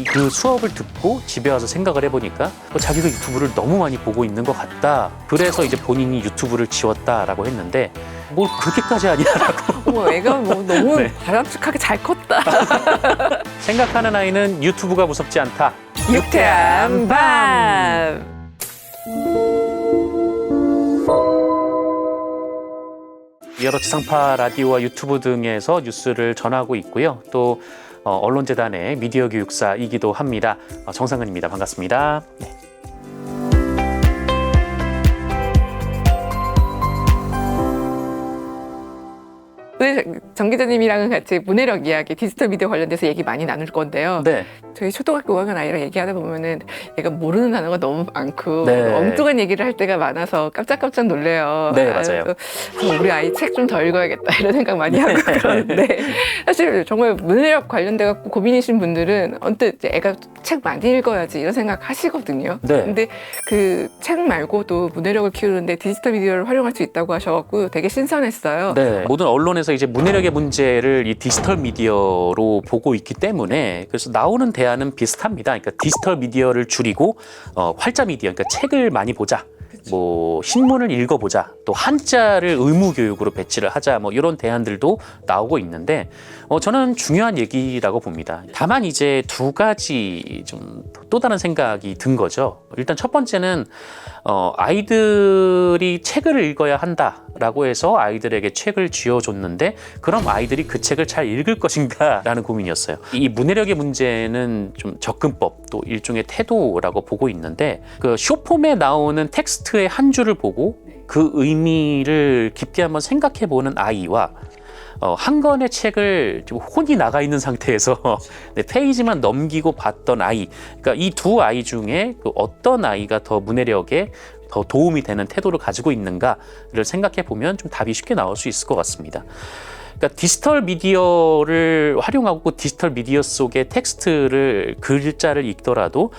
그 수업을 듣고 집에 와서 생각을 해보니까 자기가 유튜브를 너무 많이 보고 있는 것 같다. 그래서 이제 본인이 유튜브를 지웠다라고 했는데 뭘 그렇게까지 하냐라고. 어머, 애가 뭐 너무 네. 바람직하게 잘 컸다. 생각하는 아이는 유튜브가 무섭지 않다. 유쾌한 밤. 여러 지상파 라디오와 유튜브 등에서 뉴스를 전하고 있고요. 또 언론재단의 미디어 교육사이기도 합니다. 정상근입니다. 반갑습니다. 네. 오늘 정 기자님이랑은 같이 문해력 이야기, 디지털 미디어 관련돼서 얘기 많이 나눌 건데요. 네. 저희 초등학교 5학년 아이랑 얘기하다 보면은 얘가 모르는 단어가 너무 많고 네. 엉뚱한 얘기를 할 때가 많아서 깜짝깜짝 놀래요. 네, 맞아요. 그래서 우리 아이 책 좀 더 읽어야겠다 이런 생각 많이 하고 그러는데 사실 정말 문해력 관련돼 갖고 고민이신 분들은 언뜻 이제 애가 책 많이 읽어야지 이런 생각 하시거든요. 네. 근데 그 책 말고도 문해력을 키우는데 디지털 미디어를 활용할 수 있다고 하셔갖고 되게 신선했어요. 네. 모든 언론에서 이제 문해력의 문제를 이 디지털 미디어로 보고 있기 때문에 그래서 나오는 대안은 비슷합니다. 그러니까 디지털 미디어를 줄이고 활자 미디어, 그러니까 책을 많이 보자. 뭐 신문을 읽어보자, 또 한자를 의무 교육으로 배치를 하자, 뭐 이런 대안들도 나오고 있는데 저는 중요한 얘기라고 봅니다. 다만 이제 두 가지 좀 또 다른 생각이 든 거죠. 일단 첫 번째는 아이들이 책을 읽어야 한다라고 해서 아이들에게 책을 쥐어줬는데 그럼 아이들이 그 책을 잘 읽을 것인가라는 고민이었어요. 이 문해력의 문제는 좀 접근법, 또 일종의 태도라고 보고 있는데 그 쇼폼에 나오는 텍스트의 한 줄을 보고 그 의미를 깊게 한번 생각해보는 아이와 한 권의 책을 좀 혼이 나가 있는 상태에서 네, 페이지만 넘기고 봤던 아이, 그러니까 이 두 아이 중에 그 어떤 아이가 더 문해력에 더 도움이 되는 태도를 가지고 있는가를 생각해 보면 좀 답이 쉽게 나올 수 있을 것 같습니다. 그러니까 디지털 미디어를 활용하고 디지털 미디어 속의 텍스트를 글자를 읽더라도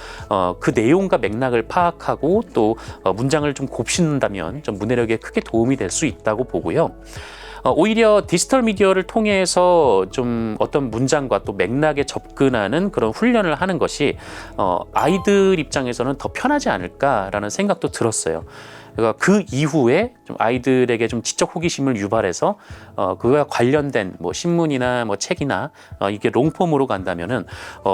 그 내용과 맥락을 파악하고 또 문장을 좀 곱씹는다면 좀 문해력에 크게 도움이 될 수 있다고 보고요. 오히려 디지털 미디어를 통해서 좀 어떤 문장과 또 맥락에 접근하는 그런 훈련을 하는 것이 아이들 입장에서는 더 편하지 않을까라는 생각도 들었어요. 그러니까 그 이후에 좀 아이들에게 좀 지적 호기심을 유발해서 그와 관련된 뭐 신문이나 뭐 책이나 이게 롱폼으로 간다면은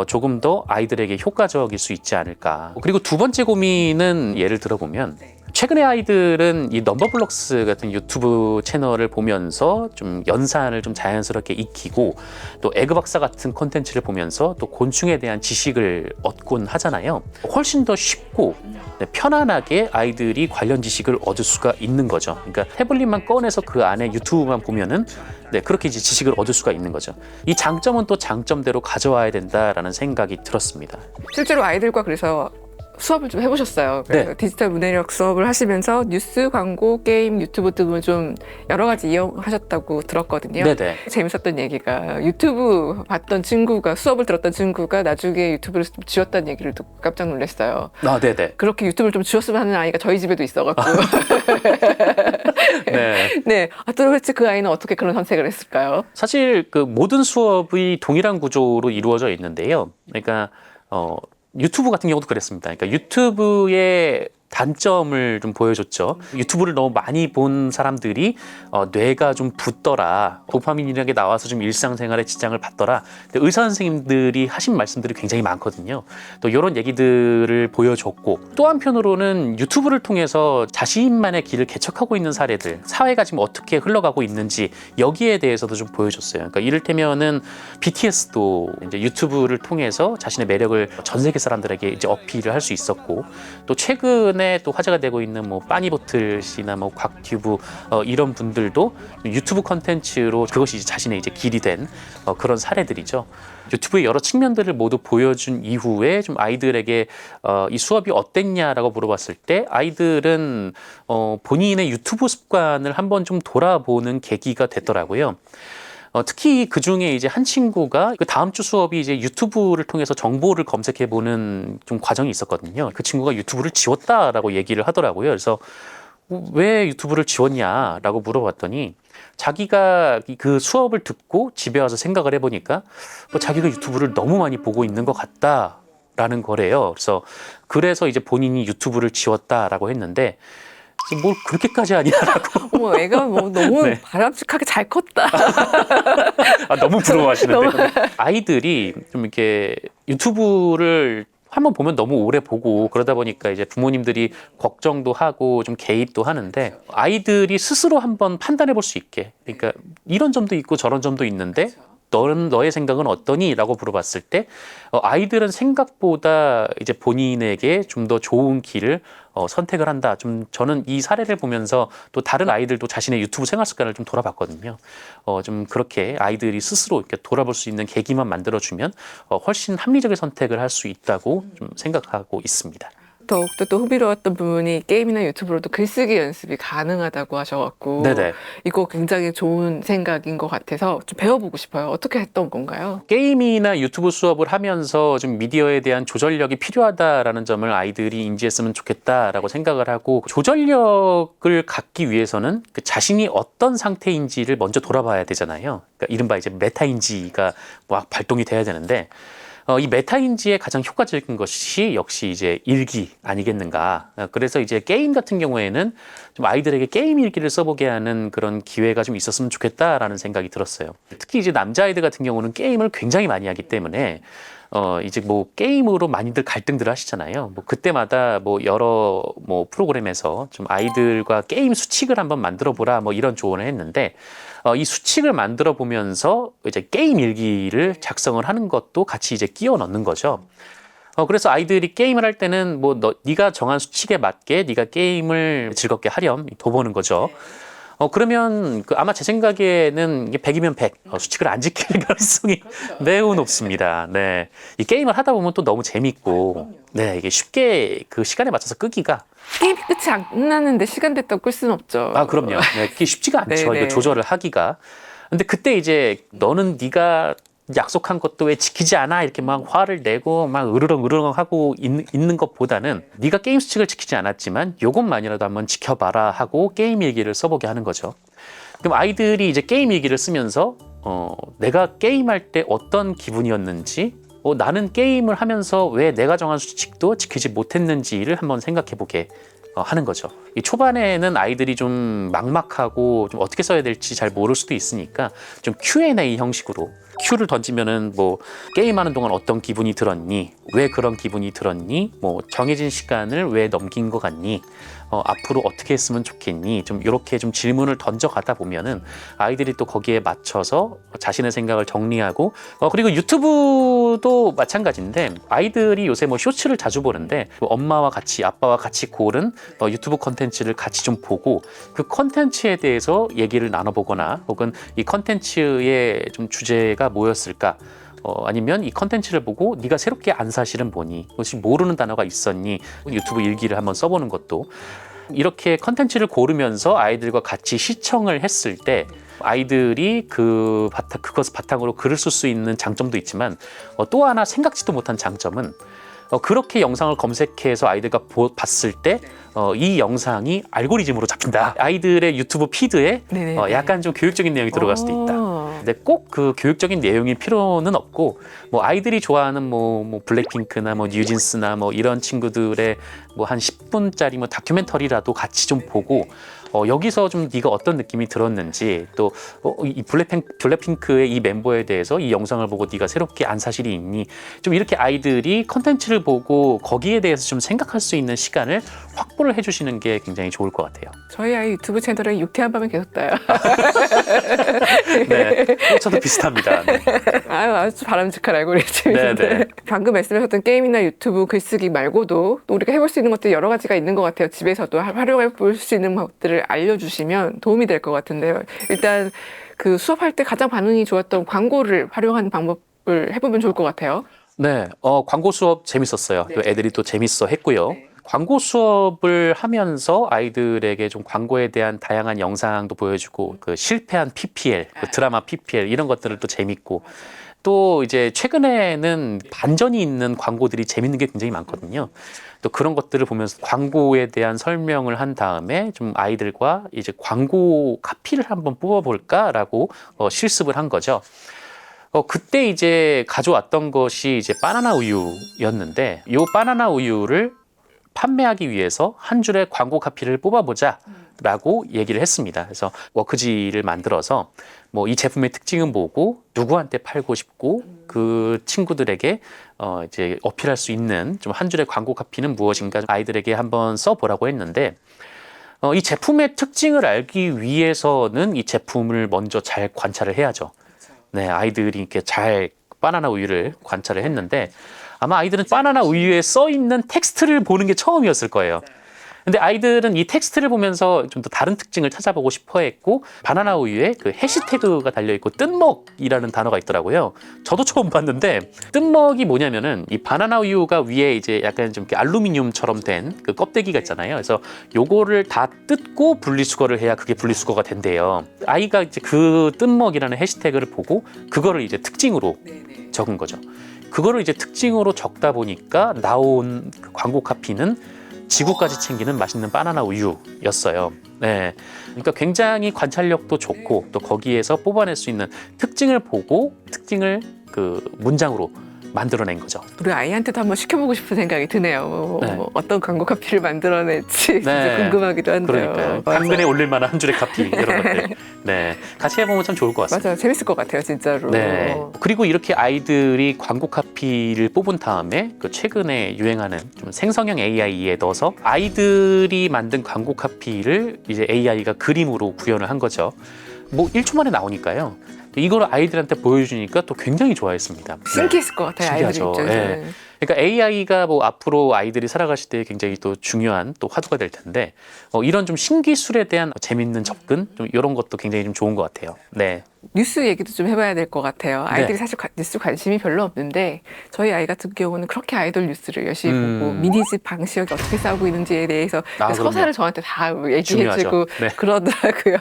조금 더 아이들에게 효과적일 수 있지 않을까. 그리고 두 번째 고민은 예를 들어보면 최근에 아이들은 이 넘버블록스 같은 유튜브 채널을 보면서 좀 연산을 좀 자연스럽게 익히고 또 에그박사 같은 콘텐츠를 보면서 또 곤충에 대한 지식을 얻곤 하잖아요. 훨씬 더 쉽고 편안하게 아이들이 관련 지식을 얻을 수가 있는 거죠. 그러니까 태블릿만 꺼내서 그 안에 유튜브만 보면은 그렇게 이제 지식을 얻을 수가 있는 거죠. 이 장점은 또 장점대로 가져와야 된다라는 생각이 들었습니다. 실제로 아이들과 그래서 수업을 좀 해보셨어요. 그래서 네. 디지털 문해력 수업을 하시면서 뉴스, 광고, 게임, 유튜브 등을 좀 여러 가지 이용하셨다고 들었거든요. 네네. 재밌었던 얘기가 유튜브 봤던 친구가 수업을 들었던 친구가 나중에 유튜브를 좀 지웠다는 얘기를 듣고 깜짝 놀랐어요. 네네. 그렇게 유튜브를 좀 지웠으면 하는 아이가 저희 집에도 있어갖고. 네. 네. 도대체 그 아이는 어떻게 그런 선택을 했을까요? 사실 그 모든 수업이 동일한 구조로 이루어져 있는데요. 그러니까 유튜브 같은 경우도 그랬습니다. 그러니까 유튜브의 단점을 좀 보여줬죠. 유튜브를 너무 많이 본 사람들이 뇌가 좀 붓더라, 도파민이라는 게 나와서 좀 일상생활에 지장을 받더라. 근데 의사 선생님들이 하신 말씀들이 굉장히 많거든요. 또 이런 얘기들을 보여줬고 또 한편으로는 유튜브를 통해서 자신만의 길을 개척하고 있는 사례들, 사회가 지금 어떻게 흘러가고 있는지 여기에 대해서도 좀 보여줬어요. 그러니까 이를테면은 BTS도 이제 유튜브를 통해서 자신의 매력을 전 세계 사람들에게 이제 어필을 할 수 있었고 또 최근에 또 화제가 되고 있는 뭐 빠니보틀 씨나 뭐 곽튜브 이런 분들도 유튜브 컨텐츠로 그것이 이제 자신의 이제 길이 된 그런 사례들이죠. 유튜브의 여러 측면들을 모두 보여준 이후에 좀 아이들에게 이 수업이 어땠냐라고 물어봤을 때 아이들은 본인의 유튜브 습관을 한번 좀 돌아보는 계기가 됐더라고요. 특히 그 중에 이제 한 친구가 그 다음 주 수업이 이제 유튜브를 통해서 정보를 검색해보는 좀 과정이 있었거든요. 그 친구가 유튜브를 지웠다라고 얘기를 하더라고요. 그래서 왜 유튜브를 지웠냐라고 물어봤더니 자기가 그 수업을 듣고 집에 와서 생각을 해보니까 자기가 유튜브를 너무 많이 보고 있는 것 같다라는 거래요. 그래서 이제 본인이 유튜브를 지웠다라고 했는데 뭘 그렇게까지 하냐라고. 어머, 애가 뭐 너무 네. 바람직하게 잘 컸다. 너무 부러워하시는데요. 아이들이 좀 이렇게 유튜브를 한번 보면 너무 오래 보고 그러다 보니까 이제 부모님들이 걱정도 하고 좀 개입도 하는데 아이들이 스스로 한번 판단해 볼 수 있게, 그러니까 이런 점도 있고 저런 점도 있는데 너의 생각은 어떠니? 라고 물어봤을 때 아이들은 생각보다 이제 본인에게 좀 더 좋은 길을 선택을 한다. 저는 이 사례를 보면서 또 다른 아이들도 자신의 유튜브 생활 습관을 좀 돌아봤거든요. 좀 그렇게 아이들이 스스로 이렇게 돌아볼 수 있는 계기만 만들어주면 훨씬 합리적인 선택을 할 수 있다고 좀 생각하고 있습니다. 더욱더 또 흥미로웠던 부분이 게임이나 유튜브로도 글쓰기 연습이 가능하다고 하셔갖고 네네. 이거 굉장히 좋은 생각인 것 같아서 좀 배워보고 싶어요. 어떻게 했던 건가요? 게임이나 유튜브 수업을 하면서 좀 미디어에 대한 조절력이 필요하다라는 점을 아이들이 인지했으면 좋겠다라고 생각을 하고, 조절력을 갖기 위해서는 그 자신이 어떤 상태인지를 먼저 돌아봐야 되잖아요. 그러니까 이른바 이제 메타인지가 막 발동이 돼야 되는데, 이 메타인지에 가장 효과적인 것이 역시 이제 일기 아니겠는가. 그래서 이제 게임 같은 경우에는 좀 아이들에게 게임 일기를 써보게 하는 그런 기회가 좀 있었으면 좋겠다라는 생각이 들었어요. 특히 이제 남자아이들 같은 경우는 게임을 굉장히 많이 하기 때문에 이제 뭐 게임으로 많이들 갈등들을 하시잖아요. 뭐 그때마다 뭐 여러 뭐 프로그램에서 좀 아이들과 게임 수칙을 한번 만들어 보라 뭐 이런 조언을 했는데, 이 수칙을 만들어 보면서 이제 게임 일기를 작성을 하는 것도 같이 이제 끼워 넣는 거죠. 그래서 아이들이 게임을 할 때는 뭐 네가 정한 수칙에 맞게 네가 게임을 즐겁게 하렴 둬보는 거죠. 그러면 아마 제 생각에는 이게 100이면 100 수칙을 안 지킬 가능성이 매우 높습니다. 네, 이 게임을 하다 보면 또 너무 재밌고, 네, 이게 쉽게 그 시간에 맞춰서 끄기가 게임 끝이 안 나는데 시간 됐다고 끌 수는 없죠. 그럼요. 네, 그게 쉽지가 않죠. 네네. 이거 조절을 하기가. 근데 그때 이제 너는 네가 약속한 것도 왜 지키지 않아? 이렇게 막 화를 내고 막 으르렁 하고 있는 것보다는 네가 게임 수칙을 지키지 않았지만 요것만이라도 한번 지켜봐라 하고 게임 일기를 써보게 하는 거죠. 그럼 아이들이 이제 게임 일기를 쓰면서 내가 게임할 때 어떤 기분이었는지, 나는 게임을 하면서 왜 내가 정한 수칙도 지키지 못했는지를 한번 생각해 보게 하는 거죠. 이 초반에는 아이들이 좀 막막하고 좀 어떻게 써야 될지 잘 모를 수도 있으니까 좀 Q&A 형식으로 큐를 던지면은 뭐 게임하는 동안 어떤 기분이 들었니? 왜 그런 기분이 들었니? 뭐 정해진 시간을 왜 넘긴 것 같니? 앞으로 어떻게 했으면 좋겠니? 좀 이렇게 좀 질문을 던져가다 보면은 아이들이 또 거기에 맞춰서 자신의 생각을 정리하고, 그리고 유튜브도 마찬가지인데 아이들이 요새 뭐 쇼츠를 자주 보는데 엄마와 같이 아빠와 같이 고른 유튜브 컨텐츠를 같이 좀 보고 그 컨텐츠에 대해서 얘기를 나눠보거나, 혹은 이 컨텐츠의 좀 주제가 뭐였을까? 아니면 이 컨텐츠를 보고 네가 새롭게 안 사실은 뭐니? 혹시 모르는 단어가 있었니? 유튜브 일기를 한번 써보는 것도, 이렇게 컨텐츠를 고르면서 아이들과 같이 시청을 했을 때 아이들이 그것을 바탕으로 글을 쓸 수 있는 장점도 있지만, 또 하나 생각지도 못한 장점은 그렇게 영상을 검색해서 아이들과 봤을 때 이 영상이 알고리즘으로 잡힌다. 아이들의 유튜브 피드에 약간 좀 교육적인 내용이 들어갈 수도 있다. 근데 꼭 그 교육적인 내용일 필요는 없고, 뭐 아이들이 좋아하는 뭐 블랙핑크나 뭐 뉴진스나 뭐 이런 친구들의 뭐 한 10분짜리 뭐 다큐멘터리라도 같이 좀 보고, 여기서 좀 네가 어떤 느낌이 들었는지, 또 이 블랙핑크의 이 멤버에 대해서 이 영상을 보고 네가 새롭게 안 사실이 있니? 좀 이렇게 아이들이 컨텐츠를 보고 거기에 대해서 좀 생각할 수 있는 시간을 확보를 해주시는 게 굉장히 좋을 것 같아요. 저희 아이 유튜브 채널에 유쾌한 밤에 계속 떠요. 네, 저도 비슷합니다. 네. 아주 바람직한 알고리즘인데, 방금 말씀하셨던 게임이나 유튜브 글쓰기 말고도 또 우리가 해볼 수 있는 것들이 여러 가지가 있는 것 같아요. 집에서도 활용해 볼 수 있는 것들을 알려주시면 도움이 될 것 같은데요. 일단 그 수업할 때 가장 반응이 좋았던 광고를 활용하는 방법을 해보면 좋을 것 같아요. 네, 광고 수업 재밌었어요. 또 애들이 또 재밌어 했고요. 광고 수업을 하면서 아이들에게 좀 광고에 대한 다양한 영상도 보여주고, 그 실패한 PPL, 그 드라마 PPL 이런 것들을 또 재밌고, 또 이제 최근에는 반전이 있는 광고들이 재밌는 게 굉장히 많거든요. 또 그런 것들을 보면서 광고에 대한 설명을 한 다음에 좀 아이들과 이제 광고 카피를 한번 뽑아볼까라고 실습을 한 거죠. 그때 이제 가져왔던 것이 이제 바나나 우유였는데, 이 바나나 우유를 판매하기 위해서 한 줄의 광고 카피를 뽑아보자라고 얘기를 했습니다. 그래서 워크지를 만들어서 뭐 이 제품의 특징은 뭐고 누구한테 팔고 싶고 그 친구들에게 이제 어필할 수 있는 좀 한 줄의 광고 카피는 무엇인가 아이들에게 한번 써보라고 했는데, 이 제품의 특징을 알기 위해서는 이 제품을 먼저 잘 관찰을 해야죠. 네, 아이들이 이렇게 잘 바나나 우유를 관찰을 했는데 아마 아이들은 바나나 우유에 써 있는 텍스트를 보는 게 처음이었을 거예요. 근데 아이들은 이 텍스트를 보면서 좀 더 다른 특징을 찾아보고 싶어 했고, 바나나 우유에 그 해시태그가 달려있고 뜬먹이라는 단어가 있더라고요. 저도 처음 봤는데, 뜬먹이 뭐냐면은 이 바나나 우유가 위에 이제 약간 좀 이렇게 알루미늄처럼 된 그 껍데기가 있잖아요. 그래서 요거를 다 뜯고 분리수거를 해야 그게 분리수거가 된대요. 아이가 이제 그 뜬먹이라는 해시태그를 보고 그거를 이제 특징으로 적은 거죠. 그거를 이제 특징으로 적다 보니까 나온 그 광고 카피는 지구까지 챙기는 맛있는 바나나 우유였어요. 네, 그러니까 굉장히 관찰력도 좋고 또 거기에서 뽑아낼 수 있는 특징을 보고 특징을 그 문장으로 만들어낸 거죠. 우리 아이한테도 한번 시켜보고 싶은 생각이 드네요. 네. 어떤 광고 카피를 만들어낼지 진짜 궁금하기도 한데요. 그러니까요. 당근에 올릴 만한 한 줄의 카피 이런 것들. 네, 같이 해보면 참 좋을 것 같습니다. 맞아요. 재밌을 것 같아요, 진짜로. 네. 그리고 이렇게 아이들이 광고 카피를 뽑은 다음에 그 최근에 유행하는 좀 생성형 AI에 넣어서 아이들이 만든 광고 카피를 이제 AI가 그림으로 구현을 한 거죠. 뭐 1초 만에 나오니까요. 이걸 아이들한테 보여주니까 또 굉장히 좋아했습니다. 신기했을 것 같아요, 아이들 신기하죠. 입장에서는. 네. 그러니까 AI가 뭐 앞으로 아이들이 살아가실 때 굉장히 또 중요한 또 화두가 될 텐데, 이런 좀 신기술에 대한 재밌는 접근, 좀 이런 것도 굉장히 좀 좋은 것 같아요. 네. 뉴스 얘기도 좀 해봐야 될 것 같아요. 아이들이 네. 사실 뉴스 관심이 별로 없는데 저희 아이 같은 경우는 그렇게 아이돌 뉴스를 열심히 보고 미니집 방시혁이 어떻게 싸우고 있는지에 대해서 서사를 저한테 다 얘기해주고 네. 그러더라고요.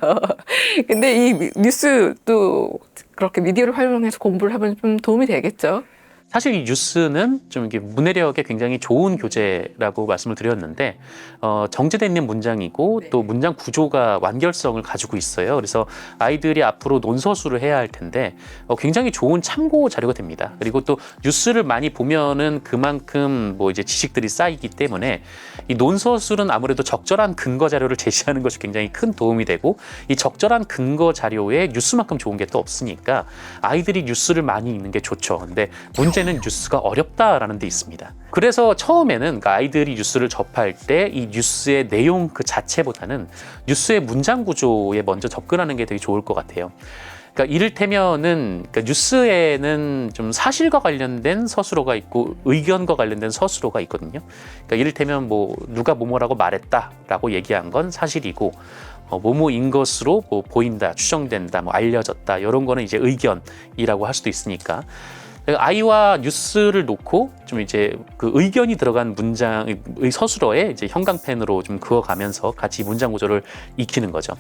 근데 이 뉴스도 그렇게 미디어를 활용해서 공부를 하면 좀 도움이 되겠죠. 사실 이 뉴스는 좀 이게 문해력에 굉장히 좋은 교재라고 말씀을 드렸는데, 정제되어 있는 문장이고 또 문장 구조가 완결성을 가지고 있어요. 그래서 아이들이 앞으로 논서술을 해야 할 텐데 굉장히 좋은 참고 자료가 됩니다. 그리고 또 뉴스를 많이 보면은 그만큼 뭐 이제 지식들이 쌓이기 때문에 이 논서술은 아무래도 적절한 근거 자료를 제시하는 것이 굉장히 큰 도움이 되고, 이 적절한 근거 자료에 뉴스만큼 좋은 게 또 없으니까 아이들이 뉴스를 많이 읽는 게 좋죠. 근데 문제는 뉴스가 어렵다라는 데 있습니다. 그래서 처음에는 그러니까 아이들이 뉴스를 접할 때 이 뉴스의 내용 그 자체보다는 뉴스의 문장 구조에 먼저 접근하는 게 되게 좋을 것 같아요. 그러니까 이를테면은 그러니까 뉴스에는 좀 사실과 관련된 서술어가 있고 의견과 관련된 서술어가 있거든요. 그러니까 이를테면 뭐 누가 뭐뭐라고 말했다라고 얘기한 건 사실이고, 뭐뭐인 것으로 뭐 보인다, 추정된다, 뭐 알려졌다 이런 거는 이제 의견이라고 할 수도 있으니까. 아이와 뉴스를 놓고 좀 이제 그 의견이 들어간 문장의 서술어에 이제 형광펜으로 좀 그어가면서 같이 문장 구조를 익히는 거죠.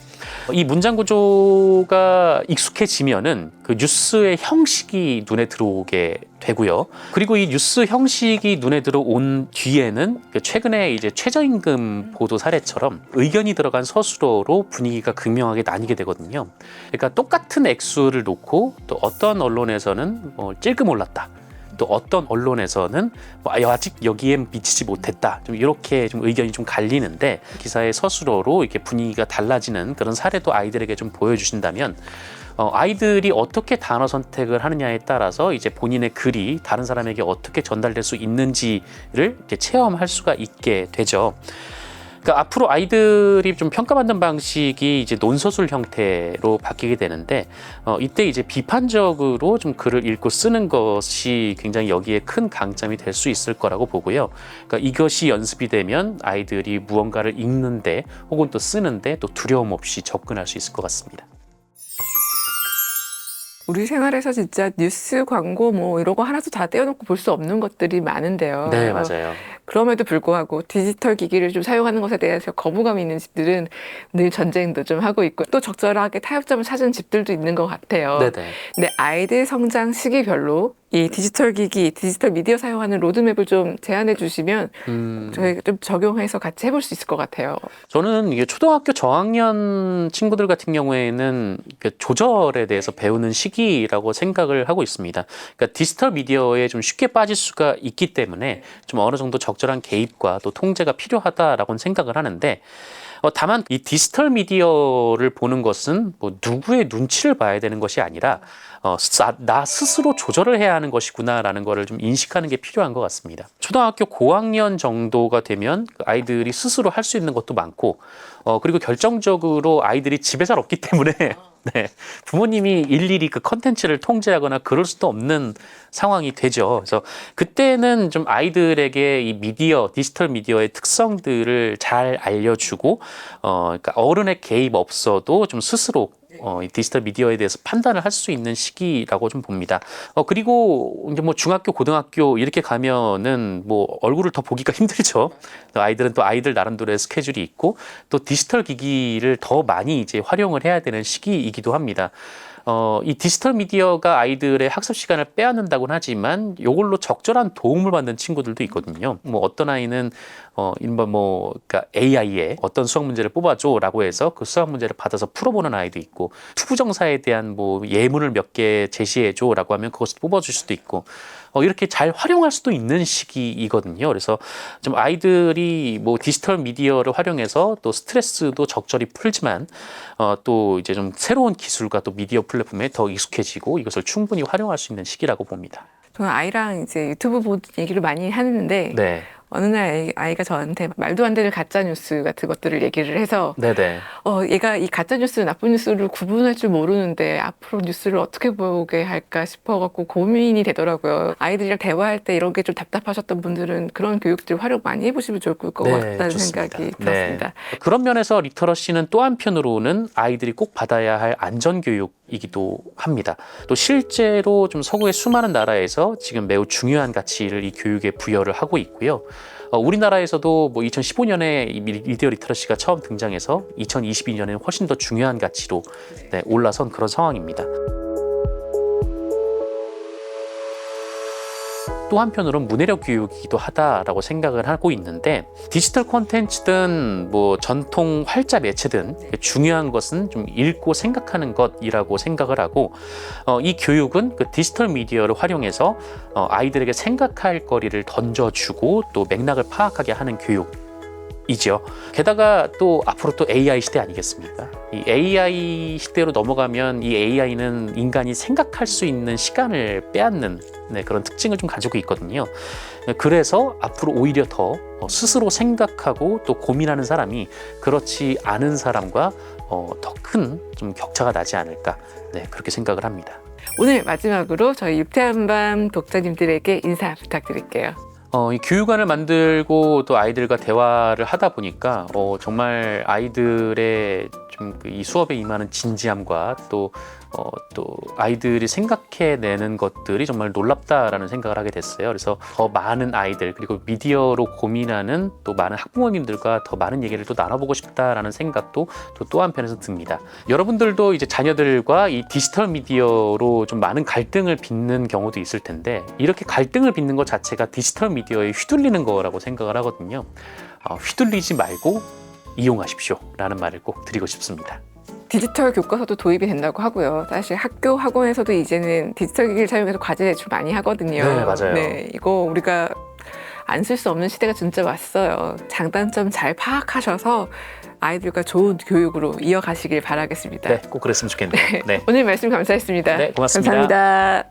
이 문장 구조가 익숙해지면은 그 뉴스의 형식이 눈에 들어오게 되고요. 그리고 이 뉴스 형식이 눈에 들어온 뒤에는 최근에 이제 최저임금 보도 사례처럼 의견이 들어간 서술어로 분위기가 극명하게 나뉘게 되거든요. 그러니까 똑같은 액수를 놓고 또 어떤 언론에서는 찔끔 올랐다. 또 어떤 언론에서는 아직 여기에 미치지 못했다. 좀 이렇게 좀 의견이 좀 갈리는데, 기사의 서술어로 이렇게 분위기가 달라지는 그런 사례도 아이들에게 좀 보여주신다면, 아이들이 어떻게 단어 선택을 하느냐에 따라서 이제 본인의 글이 다른 사람에게 어떻게 전달될 수 있는지를 이제 체험할 수가 있게 되죠. 그러니까 앞으로 아이들이 좀 평가받는 방식이 이제 논서술 형태로 바뀌게 되는데, 이때 이제 비판적으로 좀 글을 읽고 쓰는 것이 굉장히 여기에 큰 강점이 될 수 있을 거라고 보고요. 그러니까 이것이 연습이 되면 아이들이 무언가를 읽는데 혹은 또 쓰는데 또 두려움 없이 접근할 수 있을 것 같습니다. 우리 생활에서 진짜 뉴스, 광고 뭐 이런 거 하나도 다 떼어놓고 볼 수 없는 것들이 많은데요. 네, 맞아요. 그럼에도 불구하고 디지털 기기를 좀 사용하는 것에 대해서 거부감이 있는 집들은 늘 전쟁도 좀 하고 있고 또 적절하게 타협점을 찾은 집들도 있는 것 같아요. 네네. 근데 아이들 성장 시기별로 이 디지털 기기, 디지털 미디어 사용하는 로드맵을 좀 제안해 주시면 저희가 좀 적용해서 같이 해볼 수 있을 것 같아요. 저는 이게 초등학교 저학년 친구들 같은 경우에는 조절에 대해서 배우는 시기라고 생각을 하고 있습니다. 그러니까 디지털 미디어에 좀 쉽게 빠질 수가 있기 때문에 좀 어느 정도 적절한 개입과 또 통제가 필요하다라고는 생각을 하는데 다만 이 디지털 미디어를 보는 것은 뭐 누구의 눈치를 봐야 되는 것이 아니라 나 스스로 조절을 해야 하는 것이구나라는 거를 좀 인식하는 게 필요한 것 같습니다. 초등학교 고학년 정도가 되면 아이들이 스스로 할 수 있는 것도 많고 그리고 결정적으로 아이들이 집에 잘 없기 때문에 네, 부모님이 일일이 그 컨텐츠를 통제하거나 그럴 수도 없는 상황이 되죠. 그래서 그때는 좀 아이들에게 이 미디어, 디지털 미디어의 특성들을 잘 알려주고 그러니까 어른의 개입 없어도 좀 스스로 이 디지털 미디어에 대해서 판단을 할 수 있는 시기라고 좀 봅니다. 그리고 이제 뭐 중학교, 고등학교 이렇게 가면은 뭐 얼굴을 더 보기가 힘들죠. 아이들은 또 아이들 나름대로의 스케줄이 있고 또 디지털 기기를 더 많이 이제 활용을 해야 되는 시기이기도 합니다. 이 디지털 미디어가 아이들의 학습 시간을 빼앗는다고는 하지만 이걸로 적절한 도움을 받는 친구들도 있거든요. 뭐 어떤 아이는 이른바 그러니까 AI에 어떤 수학 문제를 뽑아줘라고 해서 그 수학 문제를 받아서 풀어보는 아이도 있고 투부정사에 대한 뭐 예문을 몇 개 제시해줘라고 하면 그것을 뽑아줄 수도 있고 이렇게 잘 활용할 수도 있는 시기이거든요. 그래서 좀 아이들이 뭐 디지털 미디어를 활용해서 또 스트레스도 적절히 풀지만 또 이제 좀 새로운 기술과 또 미디어 플랫폼에 더 익숙해지고 이것을 충분히 활용할 수 있는 시기라고 봅니다. 저는 아이랑 이제 유튜브 보는 얘기를 많이 하는데 네. 어느 날 아이가 저한테 말도 안 되는 가짜 뉴스 같은 것들을 얘기를 해서 네네. 얘가 이 가짜 뉴스, 나쁜 뉴스를 구분할 줄 모르는데 앞으로 뉴스를 어떻게 보게 할까 싶어갖고 고민이 되더라고요. 아이들이랑 대화할 때 이런 게 좀 답답하셨던 분들은 그런 교육들 활용 많이 해보시면 좋을 것 같다는 좋습니다. 생각이 들었습니다. 네. 그런 면에서 리터러시는 또 한편으로는 아이들이 꼭 받아야 할 안전교육이기도 합니다. 또 실제로 좀 서구의 수많은 나라에서 지금 매우 중요한 가치를 이 교육에 부여를 하고 있고요. 우리나라에서도 뭐 2015년에 미디어 리터러시가 처음 등장해서 2022년에는 훨씬 더 중요한 가치로 올라선 그런 상황입니다. 또 한편으로는 문해력 교육이기도 하다라고 생각을 하고 있는데 디지털 콘텐츠든 뭐 전통 활자 매체든 중요한 것은 좀 읽고 생각하는 것이라고 생각을 하고 이 교육은 그 디지털 미디어를 활용해서 아이들에게 생각할 거리를 던져주고 또 맥락을 파악하게 하는 교육이죠. 게다가 또 앞으로 또 AI 시대 아니겠습니까? 이 AI 시대로 넘어가면 이 AI는 인간이 생각할 수 있는 시간을 빼앗는 그런 특징을 좀 가지고 있거든요. 그래서 앞으로 오히려 더 스스로 생각하고 또 고민하는 사람이 그렇지 않은 사람과 더 큰 좀 격차가 나지 않을까 그렇게 생각을 합니다. 오늘 마지막으로 저희 유쾌한 밤 독자님들에게 인사 부탁드릴게요. 이 교육안을 만들고 또 아이들과 대화를 하다 보니까 정말 아이들의 좀 이 수업에 임하는 진지함과 또 아이들이 생각해내는 것들이 정말 놀랍다라는 생각을 하게 됐어요. 그래서 더 많은 아이들 그리고 미디어로 고민하는 또 많은 학부모님들과 더 많은 얘기를 또 나눠보고 싶다라는 생각도 또 한편에서 듭니다. 여러분들도 이제 자녀들과 이 디지털 미디어로 좀 많은 갈등을 빚는 경우도 있을 텐데 이렇게 갈등을 빚는 것 자체가 디지털 미디어에 휘둘리는 거라고 생각을 하거든요. 휘둘리지 말고 이용하십시오 라는 말을 꼭 드리고 싶습니다. 디지털 교과서도 도입이 된다고 하고요. 사실 학교 학원에서도 이제는 디지털 기기를 사용해서 과제 제출 많이 하거든요. 네, 맞아요. 이거 우리가 안 쓸 수 없는 시대가 진짜 왔어요. 장단점 잘 파악하셔서 아이들과 좋은 교육으로 이어가시길 바라겠습니다. 네, 꼭 그랬으면 좋겠네요. 네. 오늘 말씀 감사했습니다. 네, 고맙습니다. 감사합니다.